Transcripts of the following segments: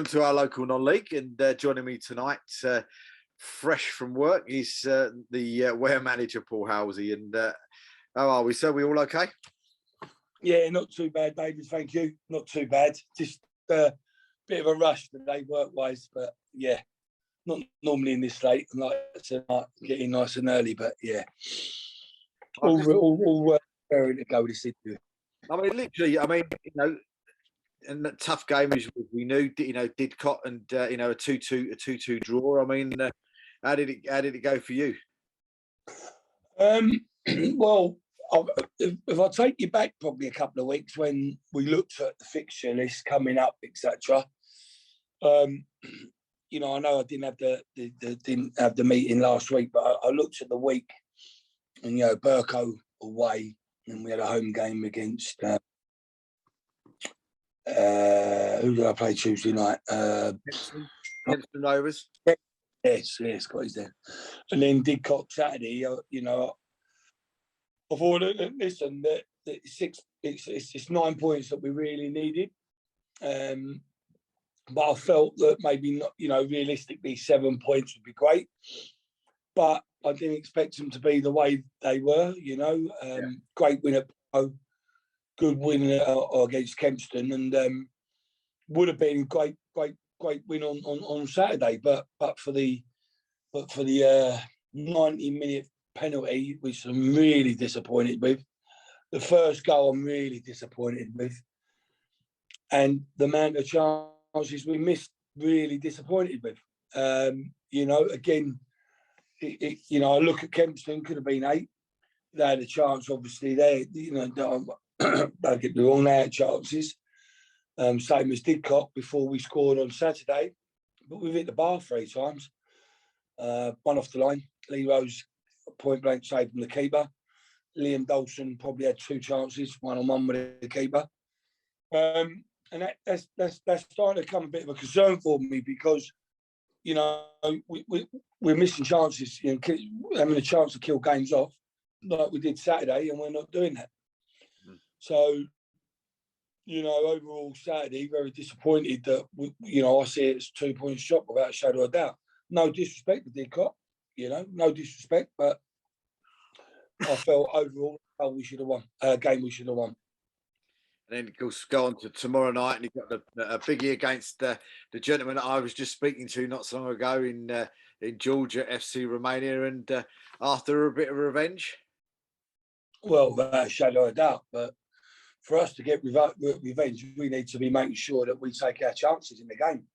to our local non-league, and joining me tonight, fresh from work, is the Ware manager, Paul Halsey. And how are we, sir? We all okay? Yeah, not too bad, David. Thank you. Not too bad. Just a bit of a rush today, work-wise, but yeah, not normally in this late. I like to get in nice and early, but yeah, all raring to go this interview. I mean, literally. I mean, and that tough game, as we knew, Didcot, and a 2-2 draw. I mean, how did it go for you? Well, if I take you back probably a couple of weeks when we looked at the fixture list coming up, etc. I know I didn't have the meeting last week, but I looked at the week, and Burko away, and we had a home game against. Who did I play Tuesday night? Hempston Rovers. Yes, got his there. And then Didcot Saturday. I thought, listen, that it's 9 points that we really needed. But I felt that maybe not, realistically 7 points would be great. But I didn't expect them to be the way they were. Great win at good win against Kempston, and would have been great win on Saturday. But for the 90-minute penalty, which I'm really disappointed with. The first goal I'm really disappointed with, and the amount of chances we missed, really disappointed with. Again, I look at Kempston, could have been 8. They had a chance, obviously. Don't get me wrong, they had chances. Same as Didcot before we scored on Saturday. But we've hit the bar 3 times. One off the line. Lee Rose, point blank save from the keeper. Liam Dawson probably had 2 chances, 1-on-1 with the keeper. And that's starting to become a bit of a concern for me because, we're missing chances, having a chance to kill games off like we did Saturday, and we're not doing that. So, overall Saturday, very disappointed that, I see it as 2 points shot without a shadow of a doubt. No disrespect to Didcot, no disrespect, but I felt overall we should have won, game we should have won. And then, of course, go on to tomorrow night, and you've got a biggie against the gentleman that I was just speaking to not so long ago in Georgia, FC Romania, and after a bit of revenge. Well, without a shadow of a doubt, but for us to get revenge, we need to be making sure that we take our chances in the game.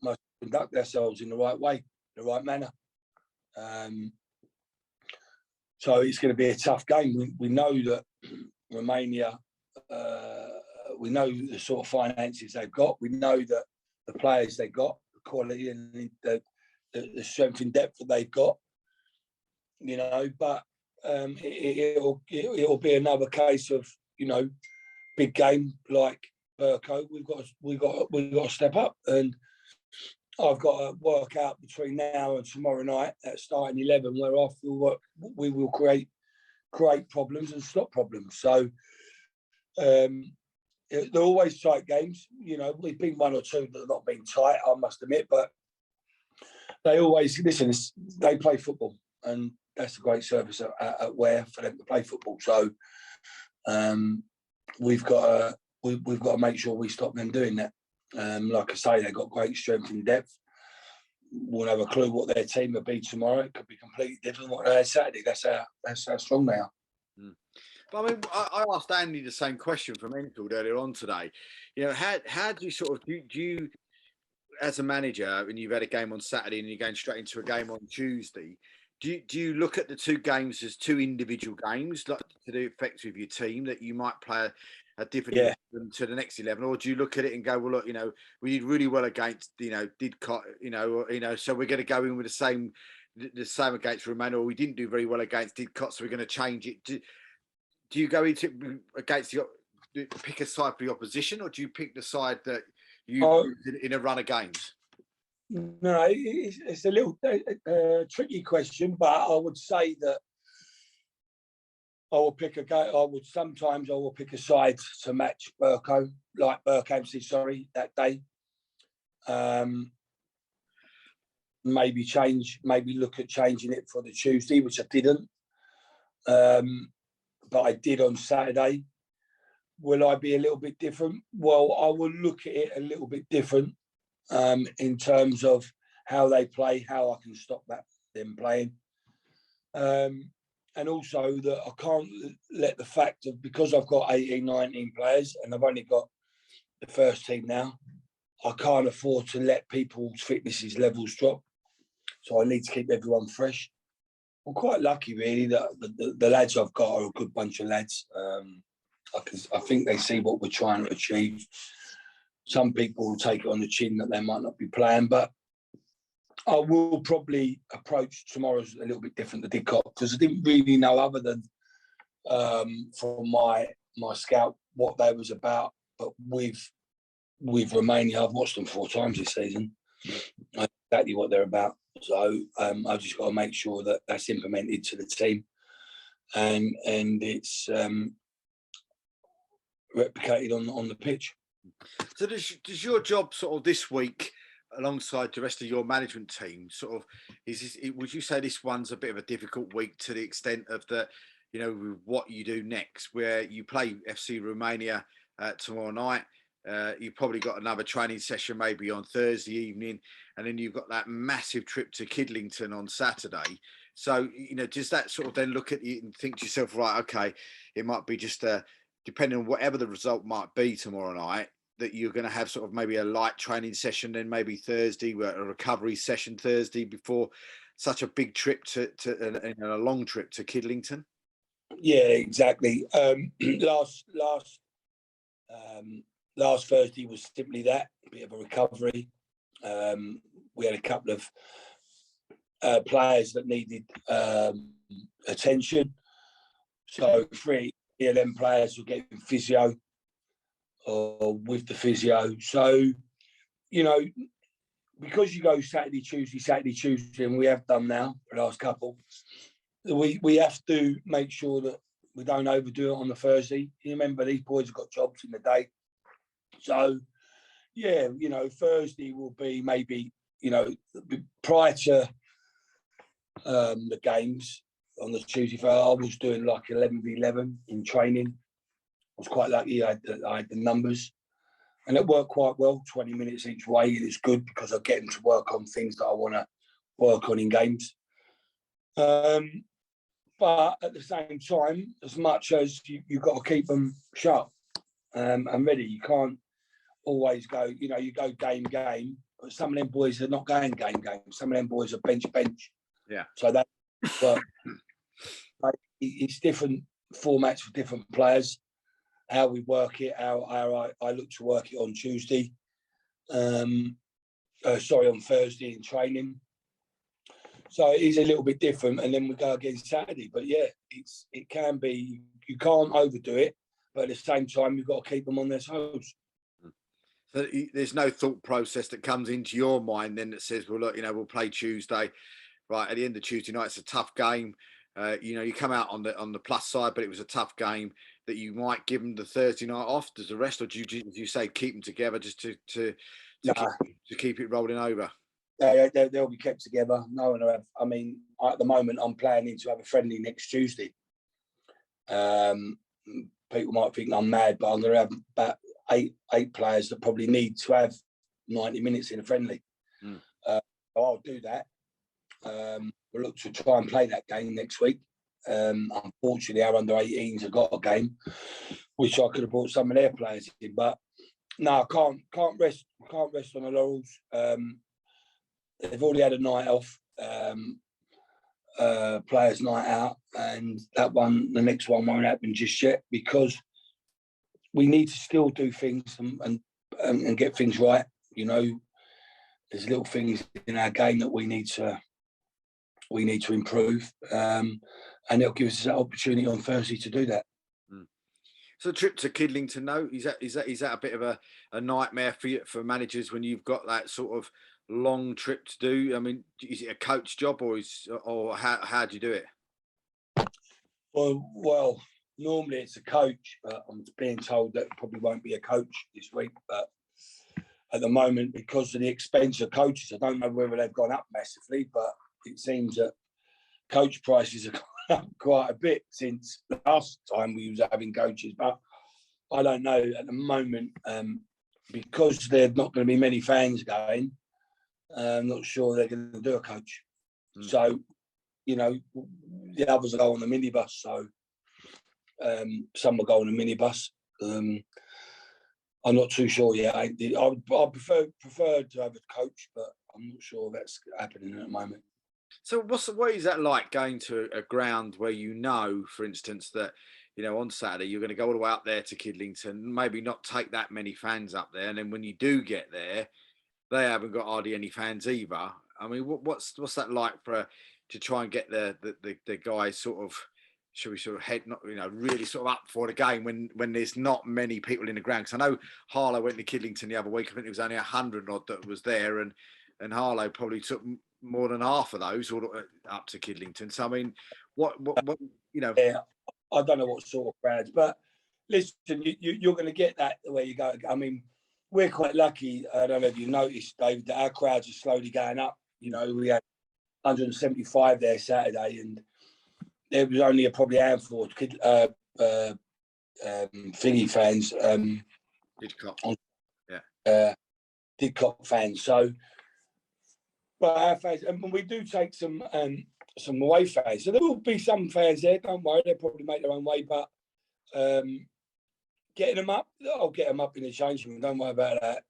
Must conduct ourselves in the right way, the right manner. So it's going to be a tough game. We know that Romania, we know the sort of finances they've got. We know that the players they've got, the quality and the strength and depth that they've got. But it'll be another case of big game like Burko. We've got to step up, and I've got to work out between now and tomorrow night at starting 11 where I feel we will create problems and stop problems. So they're always tight games. We've been 1 or 2 that have not been tight, I must admit, but they always they play football, and that's a great service at Ware for them to play football. So we've got to make sure we stop them doing that. Like I say, they've got great strength and depth. Won't have a clue what their team will be tomorrow. It could be completely different what they had Saturday. That's how strong they are. But I mean, I asked Andy the same question from Enfield earlier on today. How do you sort of do you, as a manager, when you've had a game on Saturday and you're going straight into a game on Tuesday, do you look at the 2 games as 2 individual games, like to the effects with your team that you might play a different 11 to the next 11, or do you look at it and go, well, look, we did really well against, Didcot, so we're going to go in with the same against Romania, or we didn't do very well against Didcot, so we're going to change it. Do you go into against pick a side for the opposition, or do you pick the side that you in a run of games? No, it's a little tricky question, but I would say that I will pick sometimes pick a side to match Burko, like Burkamsey, that day. Maybe look at changing it for the Tuesday, which I didn't. But I did on Saturday. Will I be a little bit different? Well, I will look at it a little bit different in terms of how they play, how I can stop them playing. And also that I can't let the fact of, because I've got 18, 19 players and I've only got the first team now, I can't afford to let people's fitness levels drop. So I need to keep everyone fresh. I'm quite lucky, really, that the lads I've got are a good bunch of lads. I think they see what we're trying to achieve. Some people will take it on the chin that they might not be playing, but I will probably approach tomorrow's a little bit different to Didcot, because I didn't really know, other than from my scout, what they was about. But with Romania, I've watched them 4 times this season. I know exactly what they're about. So I've just got to make sure that that's implemented to the team, and it's replicated on the pitch. So does your job sort of this week, alongside the rest of your management team, sort of, would you say this one's a bit of a difficult week, to the extent of that, you know, what you do next, where you play FC Romania tomorrow night? You've probably got another training session maybe on Thursday evening, and then you've got that massive trip to Kidlington on Saturday. So, you know, does that sort of then look at you and think to yourself, right, okay, it might be just depending on whatever the result might be tomorrow night, that you're going to have sort of maybe a light training session, then maybe Thursday, a recovery session Thursday, before such a big trip to a long trip to Kidlington? Yeah, exactly. Last Thursday was simply that, a bit of a recovery. We had a couple of players that needed attention. So 3 of them players were getting physio, or with the physio. So, you know, because you go Saturday, Tuesday, and we have done now for the last couple, we have to make sure that we don't overdo it on the Thursday. You remember, these boys have got jobs in the day. So, yeah, you know, Thursday will be maybe, you know, prior to the games on the Tuesday. I was doing like 11v11 in training. I was quite lucky. I had the numbers, and it worked quite well. 20 minutes each way, and it's good because I get them to work on things that I want to work on in games. But at the same time, as much as you've got to keep them sharp and ready, you can't always go, you know, you go game, but some of them boys are not going game. Some of them boys are bench. Yeah. So that, but it's different formats for different players, how we work it, how I look to work it on Tuesday. On Thursday in training. So it is a little bit different, and then we go again Saturday. But yeah, it can be, you can't overdo it, but at the same time, you've got to keep them on their toes. So there's no thought process that comes into your mind then that says, well, look, you know, we'll play Tuesday, right? At the end of Tuesday night, it's a tough game. You know, you come out on the plus side, but it was a tough game, that you might give them the Thursday night off. Does the rest, or do you say keep them together just to keep it rolling over? They'll be kept together. No one will have. I mean, at the moment, I'm planning to have a friendly next Tuesday. People might think I'm mad, but I'm going to have about eight players that probably need to have 90 minutes in a friendly. I'll do that. We'll look to try and play that game next week. Unfortunately, our under-18s have got a game, which I could have brought some of their players in, but no, I can't rest on the laurels. They've already had a night off, players' night out, and the next one won't happen just yet, because we need to still do things and get things right. You know, there's little things in our game that we need to improve, and it'll give us that opportunity on Thursday to do that. So the trip to Kidlington, no, is that a bit of a nightmare for managers when you've got that sort of long trip to do? I mean, is it a coach job, or how do you do it? Well, normally it's a coach, but I'm being told that it probably won't be a coach this week. But at the moment, because of the expense of coaches, I don't know whether they've gone up massively, but it seems that coach prices have gone up quite a bit since last time we was having coaches. But I don't know at the moment, because there's not going to be many fans going. I'm not sure they're going to do a coach. So, the others will go on the minibus. So some will go on a minibus. I'm not too sure yet. I prefer to have a coach, but I'm not sure that's happening at the moment. So what is that like, going to a ground where for instance, that on Saturday you're going to go all the way up there to Kidlington, maybe not take that many fans up there, and then when you do get there, they haven't got hardly any fans either. I mean, what's that like to try and get the guys sort of, should we sort of head, not really sort of up for the game when there's not many people in the ground? Because I know Harlow went to Kidlington the other week. I think it was only 100 odd that was there, and Harlow probably took more than half of those all up to Kidlington. So I mean, what Yeah, I don't know what sort of crowds, but listen, you're going to get that the way you go. I mean, we're quite lucky. I don't know if you noticed, Dave, that our crowds are slowly going up. We had 175 there Saturday, and there was only probably a handful of thingy fans. Didcot fans. So, but our fans, and we do take some away fans. So there will be some fans there. Don't worry, they'll probably make their own way. But getting them up, I'll get them up in the changing room. Don't worry about that.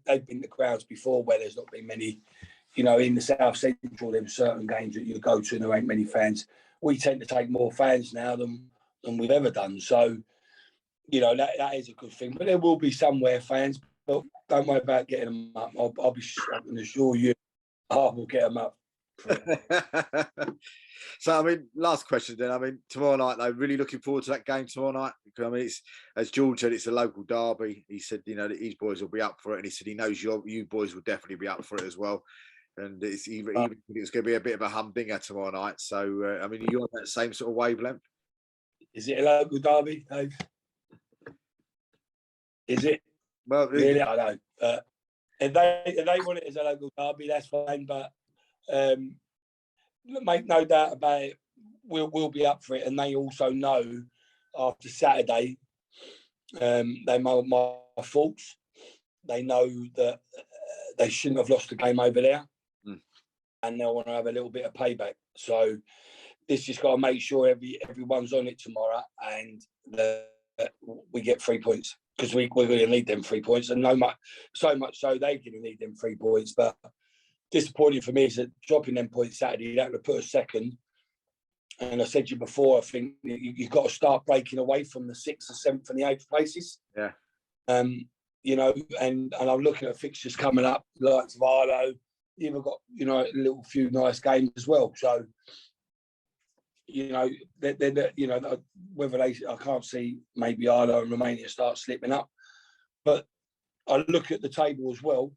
They've been to crowds before where there's not been many. In the South Central, there's certain games that you go to and there ain't many fans. We tend to take more fans now than we've ever done. So, that is a good thing. But there will be somewhere fans. But don't worry about getting them up. I can assure you, I will get them up. So, I mean, last question then. I mean, tomorrow night, though, really looking forward to that game tomorrow night. Because, I mean, it's, as George said, it's a local derby. He said, that his boys will be up for it. And he said he knows you boys will definitely be up for it as well. And it's even it's going to be a bit of a humdinger tomorrow night. So, I mean, you're on that same sort of wavelength. Is it a local derby, Dave? Is it? Well, really, I don't know. If they want it as a local derby, that's fine. But make no doubt about it, we'll be up for it. And they also know after Saturday, they know my faults. They know that they shouldn't have lost the game over there. And they'll want to have a little bit of payback. So this just got to make sure everyone's on it tomorrow, and we get 3 points, because we're going to need them 3 points, and so much so they're going to need them 3 points. But disappointing for me is that dropping them points Saturday, that would put us second. And I said to you before, I think you've got to start breaking away from the 6th, the 7th, and the 8th places. Yeah. And I'm looking at fixtures coming up, like Varlo. You've got, a little few nice games as well. So, whether I can't see maybe Arlo and Romania start slipping up. But I look at the table as well,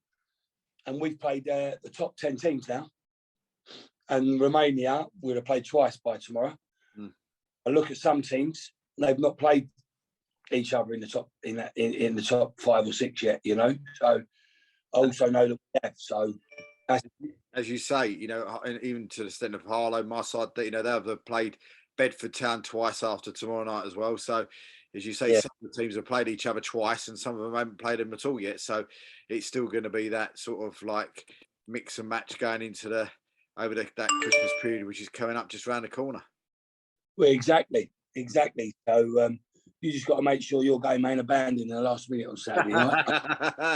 and we've played the top 10 teams now. And Romania will have played twice by tomorrow. I look at some teams; they've not played each other in the top in the top 5 or 6 yet. So I also know that we have. So. As you say, and even to the extent of Harlow, my side, that they'll have played Bedford Town twice after tomorrow night as well. So, as you say, some of the teams have played each other twice, and some of them haven't played them at all yet. So, it's still going to be that sort of like mix and match going into that Christmas period, which is coming up just around the corner. Well, exactly. So, you just got to make sure your game ain't abandoned in the last minute on Saturday night.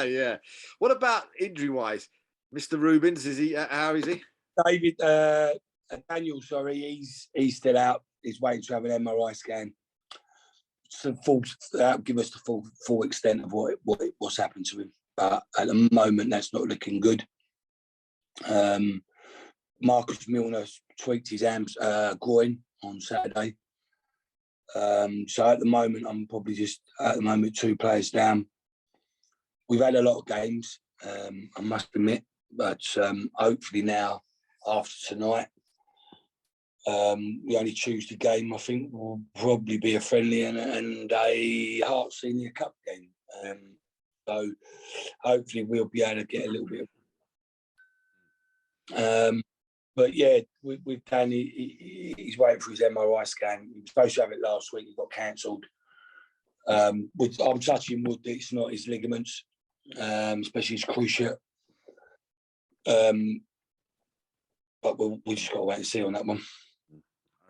Yeah. What about injury-wise? Mr. Rubins, how is he? David, Daniel, sorry, he's still out. He's waiting to have an MRI scan. So give us the full extent of what's happened to him. But at the moment, that's not looking good. Marcus Milner tweaked his groin on Saturday. So at the moment, I'm probably just 2 players down. We've had a lot of games, I must admit. But hopefully now, after tonight, the only Tuesday game I think will probably be a friendly and a Hearts Senior Cup game. So hopefully we'll be able to get a little bit. But yeah, with Danny, he's waiting for his MRI scan. He was supposed to have it last week. It got cancelled. I'm touching wood that it's not his ligaments, especially his cruciate. But we just got to wait and see on that one.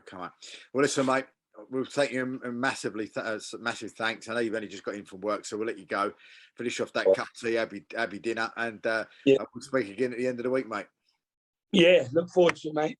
Okay, mate. Well, listen, mate. We'll take you massive thanks. I know you've only just got in from work, so we'll let you go. Finish off that cup of tea, have your dinner, and we'll speak again at the end of the week, mate. Yeah, look forward to it, mate.